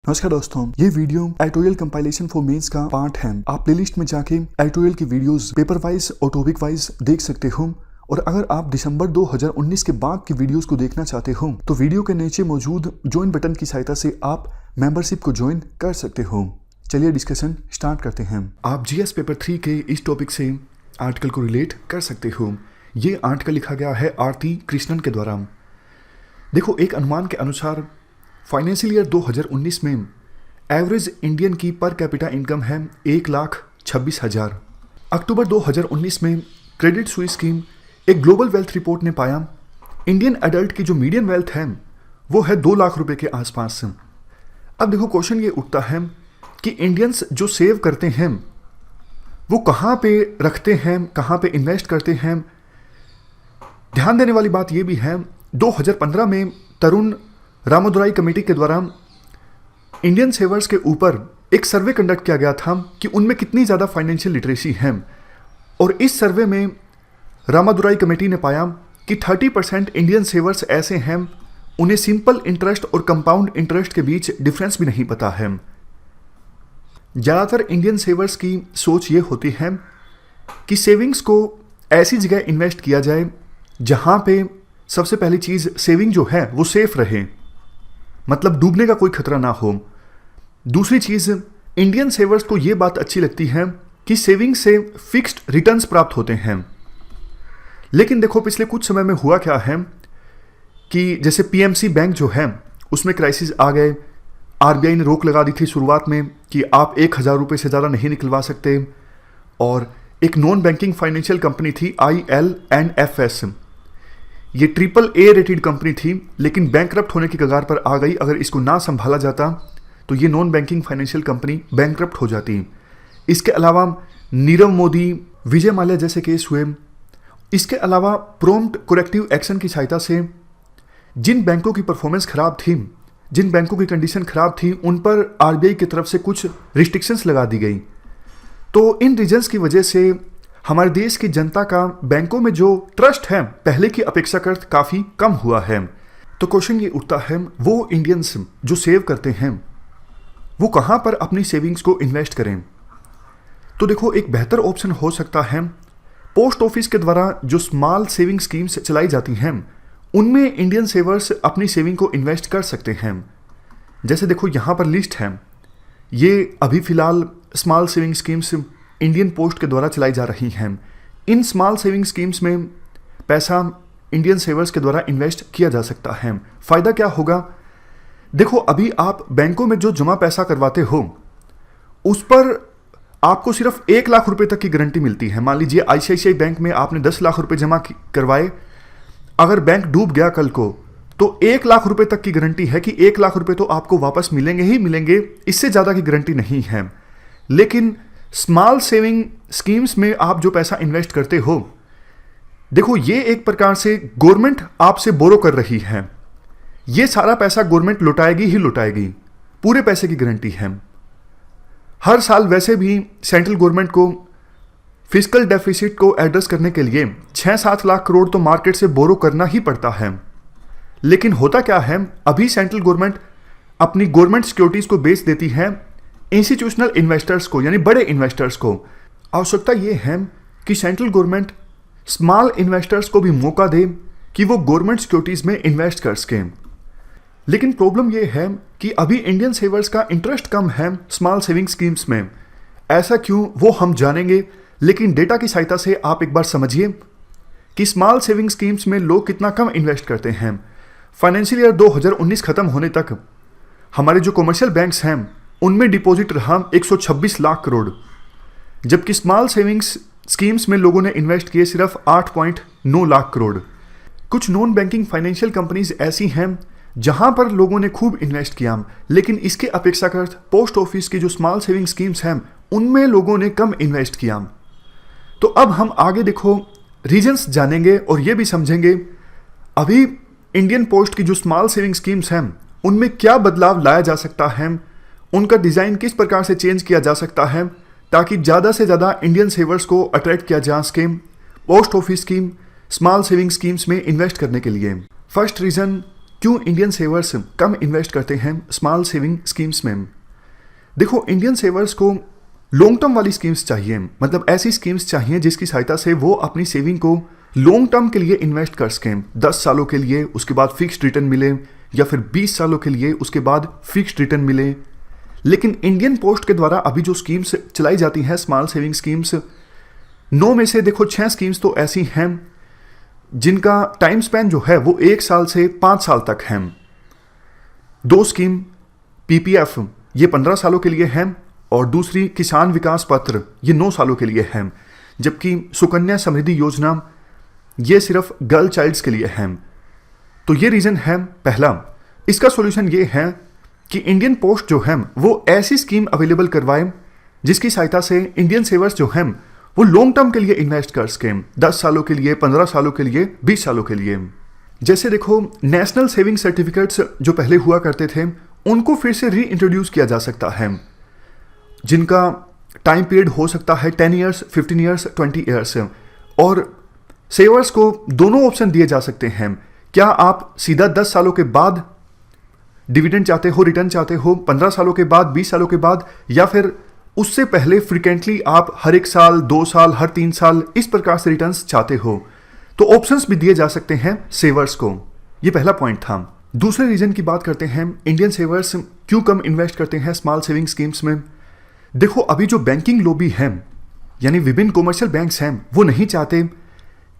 नमस्कार दोस्तों, ये video editorial compilation for mains का पार्ट है। आप प्लेलिस्ट में जाके एडिटोरियल की वीडियोस पेपर वाइज और टॉपिक वाइज देख सकते हो। और अगर आप दिसंबर 2019 के बाद की वीडियोस को देखना चाहते हो तो वीडियो के नीचे मौजूद ज्वाइन बटन की सहायता से आप मेंबरशिप को ज्वाइन कर सकते हो। चलिए डिस्कशन स्टार्ट करते हैं। आप जीएस पेपर 3 के इस टॉपिक से आर्टिकल को रिलेट कर सकते हो। ये आर्टिकल लिखा गया है आरती कृष्णन के द्वारा। देखो, एक अनुमान के अनुसार फाइनेंशियल ईयर 2019 में एवरेज इंडियन की पर कैपिटा इनकम है 1,26,000। अक्टूबर 2019 में क्रेडिट स्विस की एक ग्लोबल वेल्थ रिपोर्ट ने पाया इंडियन एडल्ट की जो मीडियन वेल्थ है वो है 2 लाख रुपए के आसपास। अब देखो, क्वेश्चन ये उठता है कि इंडियंस जो सेव करते हैं वो कहाँ पे रखते हैं, कहाँ पे इन्वेस्ट करते हैं। ध्यान देने वाली बात ये भी है, 2015 में तरुण रामोदराई कमेटी के द्वारा इंडियन सेवर्स के ऊपर एक सर्वे कंडक्ट किया गया था कि उनमें कितनी ज़्यादा फाइनेंशियल लिटरेसी है। और इस सर्वे में रामादुराई कमेटी ने पाया कि 30% इंडियन सेवर्स ऐसे हैं उन्हें सिंपल इंटरेस्ट और कंपाउंड इंटरेस्ट के बीच डिफरेंस भी नहीं पता है। ज़्यादातर इंडियन सेवर्स की सोच ये होती है कि सेविंग्स को ऐसी जगह इन्वेस्ट किया जाए जहाँ पे सबसे पहली चीज़ सेविंग जो है वो सेफ रहे, मतलब डूबने का कोई खतरा ना हो। दूसरी चीज़, इंडियन सेवर्स को ये बात अच्छी लगती है कि सेविंग से फिक्स्ड रिटर्न्स प्राप्त होते हैं। लेकिन देखो, पिछले कुछ समय में हुआ क्या है कि जैसे पीएमसी बैंक जो है उसमें क्राइसिस आ गए। आरबीआई ने रोक लगा दी थी शुरुआत में कि आप 1,000 रुपये से ज़्यादा नहीं निकलवा सकते। और एक नॉन बैंकिंग फाइनेंशियल कंपनी थी IL&FS, ये AAA रेटेड कंपनी थी लेकिन बैंकरप्ट होने की कगार पर आ गई। अगर इसको ना संभाला जाता तो ये non banking financial company bankrupt हो जाती। इसके अलावा नीरव मोदी, विजय माल्या जैसे केस हुए। इसके अलावा प्रॉम्प्ट करेक्टिव एक्शन की सहायता से जिन बैंकों की परफॉर्मेंस खराब थी, जिन बैंकों की कंडीशन खराब थी, उन पर आरबीआई की तरफ से कुछ रिस्ट्रिक्शंस लगा दी गई। तो इन रीजंस की वजह से हमारे देश की जनता का बैंकों में जो ट्रस्ट है पहले की अपेक्षाकृत काफ़ी कम हुआ है। तो क्वेश्चन ये उठता है, वो इंडियंस जो सेव करते हैं वो कहाँ पर अपनी सेविंग्स को इन्वेस्ट करें। तो देखो, एक बेहतर ऑप्शन हो सकता है पोस्ट ऑफिस के द्वारा जो स्मॉल सेविंग स्कीम्स चलाई जाती हैं उनमें इंडियन सेवर्स अपनी सेविंग को इन्वेस्ट कर सकते हैं। जैसे देखो, यहाँ पर लिस्ट है। ये अभी फ़िलहाल small saving schemes Indian post के द्वारा चलाई जा रही हैं। इन स्मॉल सेविंग स्कीम्स में पैसा इंडियन सेवर्स के द्वारा इन्वेस्ट किया जा सकता है। फ़ायदा क्या होगा? देखो, अभी आप बैंकों में जो जमा पैसा करवाते हो उस पर आपको सिर्फ 1 लाख रुपए तक की गारंटी मिलती है। मान लीजिए आईसीआईसीआई बैंक में आपने 10 लाख रुपए जमा करवाए, अगर बैंक डूब गया कल को तो 1 लाख रुपए तक की गारंटी है कि 1 लाख रुपए तो आपको वापस मिलेंगे ही मिलेंगे, इससे ज़्यादा की गारंटी नहीं है। लेकिन स्मॉल सेविंग स्कीम्स में आप जो पैसा इन्वेस्ट करते हो, देखो, ये एक प्रकार से गवर्नमेंट आपसे बोरो कर रही है। ये सारा पैसा गवर्नमेंट लौटाएगी ही लौटाएगी, पूरे पैसे की गारंटी है। हर साल वैसे भी सेंट्रल गवर्नमेंट को फिस्कल डेफिसिट को एड्रेस करने के लिए 6-7 लाख करोड़ तो मार्केट से बोरो करना ही पड़ता है। लेकिन होता क्या है, अभी सेंट्रल गवर्नमेंट अपनी गवर्नमेंट सिक्योरिटीज को बेच देती है इंस्टीट्यूशनल इन्वेस्टर्स को, यानी बड़े इन्वेस्टर्स को। आवश्यकता यह है कि सेंट्रल गवर्नमेंट स्मॉल इन्वेस्टर्स को भी मौका दे कि वो गवर्नमेंट सिक्योरिटीज में इन्वेस्ट कर सकें। लेकिन प्रॉब्लम यह है कि अभी इंडियन सेवर्स का इंटरेस्ट कम है स्मॉल सेविंग स्कीम्स में। ऐसा क्यों, वो हम जानेंगे। लेकिन डेटा की सहायता से आप एक बार समझिए कि स्मॉल सेविंग स्कीम्स में लोग कितना कम इन्वेस्ट करते हैं। फाइनेंशियल ईयर 2019 खत्म होने तक हमारे जो कमर्शियल बैंक्स हैं उनमें डिपॉजिट रहा 126 लाख करोड़, जबकि स्मॉल सेविंग्स स्कीम्स में लोगों ने इन्वेस्ट किए सिर्फ 8.9 लाख करोड़। कुछ नॉन बैंकिंग फाइनेंशियल कंपनीज ऐसी हैं जहां पर लोगों ने खूब इन्वेस्ट किया, लेकिन इसके अपेक्षाकृत पोस्ट ऑफिस की जो स्मॉल सेविंग स्कीम्स हैं उनमें लोगों ने कम इन्वेस्ट किया। तो अब हम आगे देखो रीजंस जानेंगे और ये भी समझेंगे अभी इंडियन पोस्ट की जो स्मॉल सेविंग स्कीम्स हैं उनमें क्या बदलाव लाया जा सकता है, उनका डिज़ाइन किस प्रकार से चेंज किया जा सकता है ताकि ज़्यादा से ज़्यादा इंडियन सेवर्स को अट्रैक्ट किया जा सके post office scheme, small saving schemes में इन्वेस्ट करने के लिए। फर्स्ट रीज़न, क्यों इंडियन सेवर्स कम इन्वेस्ट करते हैं स्मॉल सेविंग स्कीम्स में? देखो, इंडियन सेवर्स को लॉन्ग टर्म वाली स्कीम्स चाहिए, मतलब ऐसी स्कीम्स चाहिए जिसकी सहायता से वो अपनी सेविंग को लॉन्ग टर्म के लिए इन्वेस्ट कर सकें, 10 सालों के लिए, उसके बाद फिक्स्ड रिटर्न मिले, या फिर 20 सालों के लिए, उसके बाद फिक्स्ड रिटर्न मिले। लेकिन इंडियन पोस्ट के द्वारा अभी जो स्कीम्स चलाई जाती हैं स्मॉल सेविंग स्कीम्स, 9 में से देखो 6 स्कीम्स तो ऐसी हैं जिनका टाइम स्पैन जो है वो 1 साल से 5 साल तक है। 2 स्कीम पीपीएफ ये 15 सालों के लिए है, और दूसरी किसान विकास पत्र ये 9 सालों के लिए है, जबकि सुकन्या समृद्धि योजना ये सिर्फ गर्ल चाइल्ड्स के लिए है। तो ये रीज़न है पहला। इसका सॉल्यूशन ये है कि इंडियन पोस्ट जो है वो ऐसी स्कीम अवेलेबल करवाए जिसकी सहायता से इंडियन सेवर्स जो हैं वो लॉन्ग टर्म के लिए इन्वेस्ट कर सकें, 10 सालों के लिए, 15 सालों के लिए, 20 सालों के लिए। जैसे देखो, नेशनल सेविंग सर्टिफिकेट्स जो पहले हुआ करते थे उनको फिर से री इंट्रोड्यूस किया जा सकता है, जिनका टाइम पीरियड हो सकता है 10 ईयर्स, 15 ईयर्स, 20 ईयर्स, और सेवर्स को दोनों ऑप्शन दिए जा सकते हैं। क्या आप सीधा 10 सालों के बाद डिविडेंड चाहते हो, रिटर्न चाहते हो, 15 सालों के बाद, 20 सालों के बाद, या फिर उससे पहले फ्रीक्वेंटली आप हर 1 साल, 2 साल, हर 3 साल इस प्रकार से रिटर्न्स चाहते हो, तो ऑप्शंस भी दिए जा सकते हैं सेवर्स को। ये पहला पॉइंट था। दूसरे रीजन की बात करते हैं, इंडियन सेवर्स क्यों कम इन्वेस्ट करते हैं स्मॉल सेविंग स्कीम्स में। देखो, अभी जो बैंकिंग लॉबी है, यानी विभिन्न कॉमर्शियल बैंक्स हैं, वो नहीं चाहते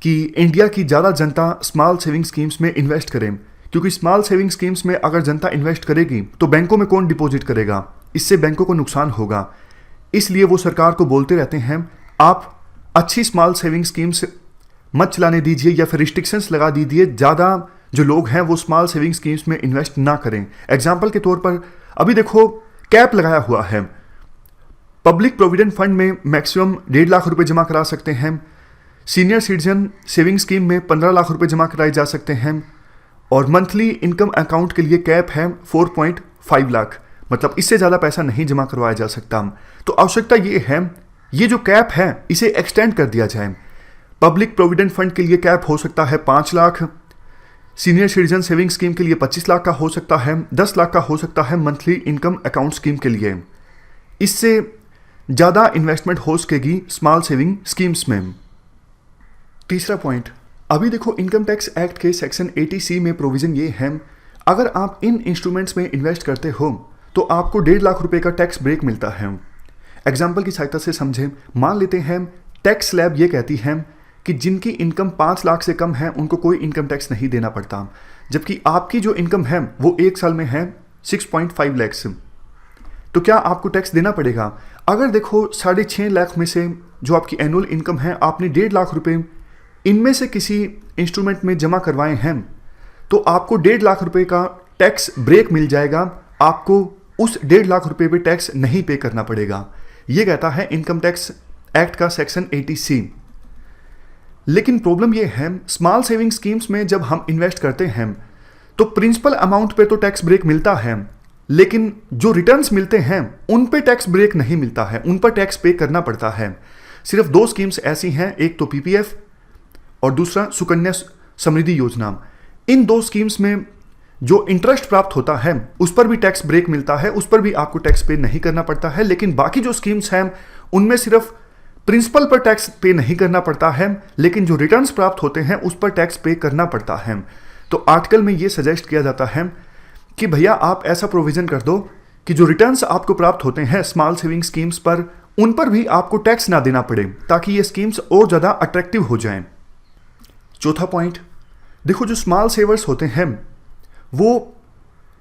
कि इंडिया की ज़्यादा जनता स्मॉल सेविंग स्कीम्स में इन्वेस्ट करें, क्योंकि स्मॉल सेविंग स्कीम्स में अगर जनता इन्वेस्ट करेगी तो बैंकों में कौन डिपॉजिट करेगा, इससे बैंकों को नुकसान होगा। इसलिए वो सरकार को बोलते रहते हैं, आप अच्छी स्मॉल सेविंग स्कीम्स मत चलाने दीजिए, या फिर रिस्ट्रिक्शंस लगा दीजिए, ज़्यादा जो लोग हैं वो स्मॉल सेविंग स्कीम्स में इन्वेस्ट ना करें। एग्जाम्पल के तौर पर अभी देखो, कैप लगाया हुआ है, पब्लिक प्रोविडेंट फंड में मैक्सिमम 1.5 लाख रुपए जमा करा सकते हैं, सीनियर सिटीजन सेविंग स्कीम में 15 लाख रुपए जमा कराए जा सकते हैं, और मंथली इनकम अकाउंट के लिए कैप है 4.5 लाख, मतलब इससे ज़्यादा पैसा नहीं जमा करवाया जा सकता। तो आवश्यकता ये है, ये जो कैप है इसे एक्सटेंड कर दिया जाए। पब्लिक प्रोविडेंट फंड के लिए कैप हो सकता है 5 lakh, senior citizen saving scheme के लिए 25 लाख का हो सकता है, 10 लाख का हो सकता है मंथली इनकम अकाउंट स्कीम के लिए। इससे ज़्यादा इन्वेस्टमेंट हो सकेगी स्मॉल सेविंग स्कीम्स में। तीसरा पॉइंट, अभी देखो, इनकम टैक्स एक्ट के सेक्शन 80C में प्रोविजन ये है, अगर आप इन इंस्ट्रूमेंट्स में इन्वेस्ट करते हो तो आपको 1.5 लाख रुपए का टैक्स ब्रेक मिलता है। एग्जाम्पल की सहायता से समझें, मान लेते हैं टैक्स स्लैब ये कहती है कि जिनकी इनकम 5 लाख से कम है उनको कोई इनकम टैक्स नहीं देना पड़ता, जबकि आपकी जो इनकम है वो 1 साल में है 6.5 लाख, तो क्या आपको टैक्स देना पड़ेगा? अगर देखो 6.5 लाख में से जो आपकी एनुअल इनकम है, आपने 1.5 लाख रुपए इनमें से किसी इंस्ट्रूमेंट में जमा करवाए हैं, तो आपको 1.5 लाख रुपए का टैक्स ब्रेक मिल जाएगा, आपको उस 1.5 लाख रुपए पे टैक्स नहीं पे करना पड़ेगा। ये कहता है इनकम टैक्स एक्ट का सेक्शन 80C। लेकिन प्रॉब्लम ये है, स्मॉल सेविंग स्कीम्स में जब हम इन्वेस्ट करते हैं तो प्रिंसिपल अमाउंट पे तो टैक्स ब्रेक मिलता है, लेकिन जो रिटर्न्स मिलते हैं उन पे टैक्स ब्रेक नहीं मिलता है, उन पर टैक्स पे करना पड़ता है। सिर्फ 2 स्कीम्स ऐसी हैं, एक तो पीपीएफ और दूसरा सुकन्या समृद्धि योजना। इन 2 स्कीम्स में जो इंटरेस्ट प्राप्त होता है उस पर भी टैक्स ब्रेक मिलता है, उस पर भी आपको टैक्स पे नहीं करना पड़ता है। लेकिन बाकी जो स्कीम्स हैं उनमें सिर्फ प्रिंसिपल पर टैक्स पे नहीं करना पड़ता है, लेकिन जो रिटर्न्स प्राप्त होते हैं उस पर टैक्स पे करना पड़ता है। तो आर्टिकल में ये सजेस्ट किया जाता है कि भैया आप ऐसा प्रोविजन कर दो कि जो रिटर्न्स आपको प्राप्त होते हैं स्मॉल सेविंग स्कीम्स पर, उन पर भी आपको टैक्स ना देना पड़े, ताकि ये स्कीम्स और ज़्यादा अट्रैक्टिव हो जाएं। चौथा पॉइंट, देखो, जो स्मॉल सेवर्स होते हैं वो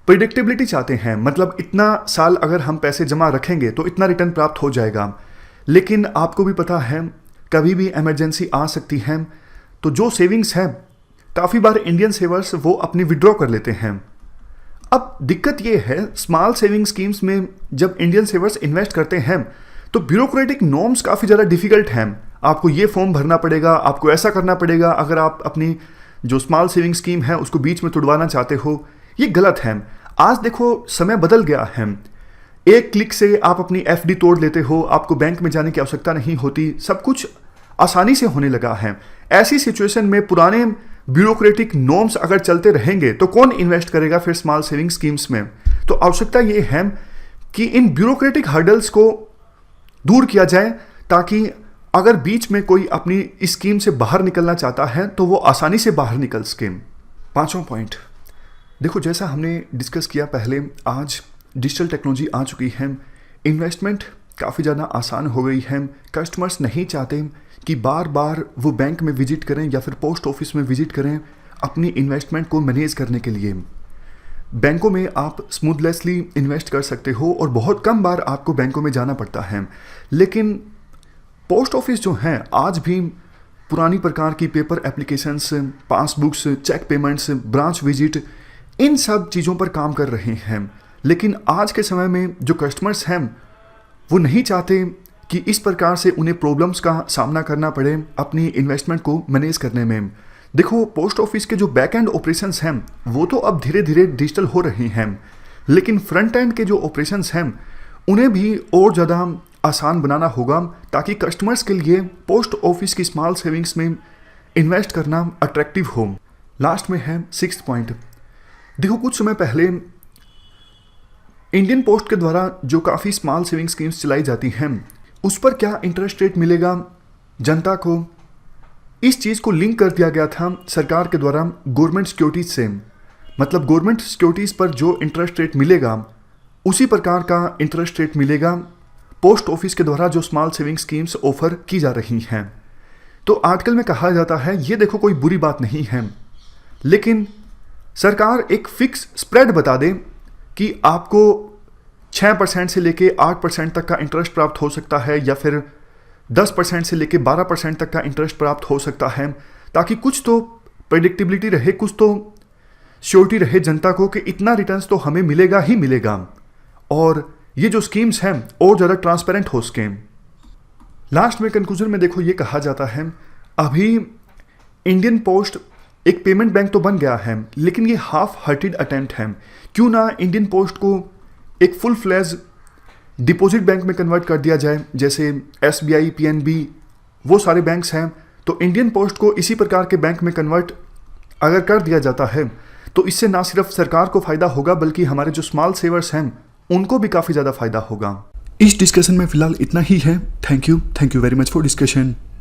प्रिडिक्टेबिलिटी चाहते हैं, मतलब इतना साल अगर हम पैसे जमा रखेंगे तो इतना रिटर्न प्राप्त हो जाएगा। लेकिन आपको भी पता है कभी भी इमरजेंसी आ सकती है, तो जो सेविंग्स हैं काफ़ी बार इंडियन सेवर्स वो अपनी विड्रॉ कर लेते हैं। अब दिक्कत ये है, स्मॉल सेविंग स्कीम्स में जब इंडियन सेवर्स इन्वेस्ट करते हैं तो ब्यूरोक्रेटिक नॉर्म्स काफ़ी ज़्यादा डिफिकल्ट हैं। आपको ये फॉर्म भरना पड़ेगा, आपको ऐसा करना पड़ेगा, अगर आप अपनी जो स्मॉल सेविंग स्कीम है उसको बीच में तुड़वाना चाहते हो, ये गलत है। आज देखो समय बदल गया है, एक क्लिक से आप अपनी एफडी तोड़ लेते हो, आपको बैंक में जाने की आवश्यकता नहीं होती, सब कुछ आसानी से होने लगा है। ऐसी सिचुएशन में पुराने ब्यूरोक्रेटिक नॉर्म्स अगर चलते रहेंगे तो कौन इन्वेस्ट करेगा फिर स्मॉल सेविंग स्कीम्स में। तो आवश्यकता ये है कि इन ब्यूरोक्रेटिक हर्डल्स को दूर किया जाए, ताकि अगर बीच में कोई अपनी इस स्कीम से बाहर निकलना चाहता है तो वो आसानी से बाहर निकल सके। पांचवा पॉइंट, देखो जैसा हमने डिस्कस किया पहले, आज डिजिटल टेक्नोलॉजी आ चुकी है, इन्वेस्टमेंट काफ़ी ज़्यादा आसान हो गई है। कस्टमर्स नहीं चाहते कि बार बार वो बैंक में विजिट करें या फिर पोस्ट ऑफिस में विजिट करें अपनी इन्वेस्टमेंट को मैनेज करने के लिए। बैंकों में आप स्मूथलेसली इन्वेस्ट कर सकते हो और बहुत कम बार आपको बैंकों में जाना पड़ता है। लेकिन पोस्ट ऑफिस जो हैं आज भी पुरानी प्रकार की paper applications, passbooks, cheque payments, branch visit, इन सब चीज़ों पर काम कर रहे हैं। लेकिन आज के समय में जो कस्टमर्स हैं वो नहीं चाहते कि इस प्रकार से उन्हें प्रॉब्लम्स का सामना करना पड़े अपनी इन्वेस्टमेंट को मैनेज करने में। देखो पोस्ट ऑफिस के जो बैक एंड ऑपरेशंस हैं वो तो अब धीरे धीरे डिजिटल हो रहे हैं, लेकिन फ्रंट एंड के जो ऑपरेशंस हैं उन्हें भी और ज़्यादा आसान बनाना होगा, ताकि कस्टमर्स के लिए पोस्ट ऑफिस की स्मॉल सेविंग्स में इन्वेस्ट करना अट्रैक्टिव हो। लास्ट में है सिक्स्थ पॉइंट। देखो कुछ समय पहले इंडियन पोस्ट के द्वारा जो काफ़ी स्मॉल सेविंग स्कीम्स चलाई जाती हैं उस पर क्या इंटरेस्ट रेट मिलेगा जनता को, इस चीज़ को लिंक कर दिया गया था सरकार के द्वारा गवर्नमेंट सिक्योरिटीज से। मतलब गवर्नमेंट सिक्योरिटीज़ पर जो इंटरेस्ट रेट मिलेगा उसी प्रकार का इंटरेस्ट रेट मिलेगा पोस्ट ऑफिस के द्वारा जो स्मॉल सेविंग स्कीम्स ऑफर की जा रही हैं। तो आजकल में कहा जाता है ये देखो कोई बुरी बात नहीं है, लेकिन सरकार एक फिक्स स्प्रेड बता दे कि आपको 6% से लेके 8% तक का इंटरेस्ट प्राप्त हो सकता है, या फिर 10% से लेके 12% तक का इंटरेस्ट प्राप्त हो सकता है, ताकि कुछ तो प्रेडिक्टेबिलिटी रहे, कुछ तो श्योरिटी रहे जनता को कि इतना रिटर्न्स तो हमें मिलेगा ही मिलेगा, और ये जो स्कीम्स हैं और ज़्यादा ट्रांसपेरेंट हो सकें। लास्ट में कंक्लूजन में देखो ये कहा जाता है अभी इंडियन पोस्ट एक पेमेंट बैंक तो बन गया है, लेकिन ये हाफ हार्टेड अटेम्प्ट है। क्यों ना इंडियन पोस्ट को एक फुल फ्लैज डिपॉजिट बैंक में कन्वर्ट कर दिया जाए, जैसे SBI, PNB, वो सारे बैंक्स हैं। तो इंडियन पोस्ट को इसी प्रकार के बैंक में कन्वर्ट अगर कर दिया जाता है तो इससे ना सिर्फ सरकार को फ़ायदा होगा बल्कि हमारे जो स्मॉल सेवर्स हैं उनको भी काफ़ी ज़्यादा फ़ायदा होगा। इस डिस्कशन में फ़िलहाल इतना ही है। Thank you very much for discussion.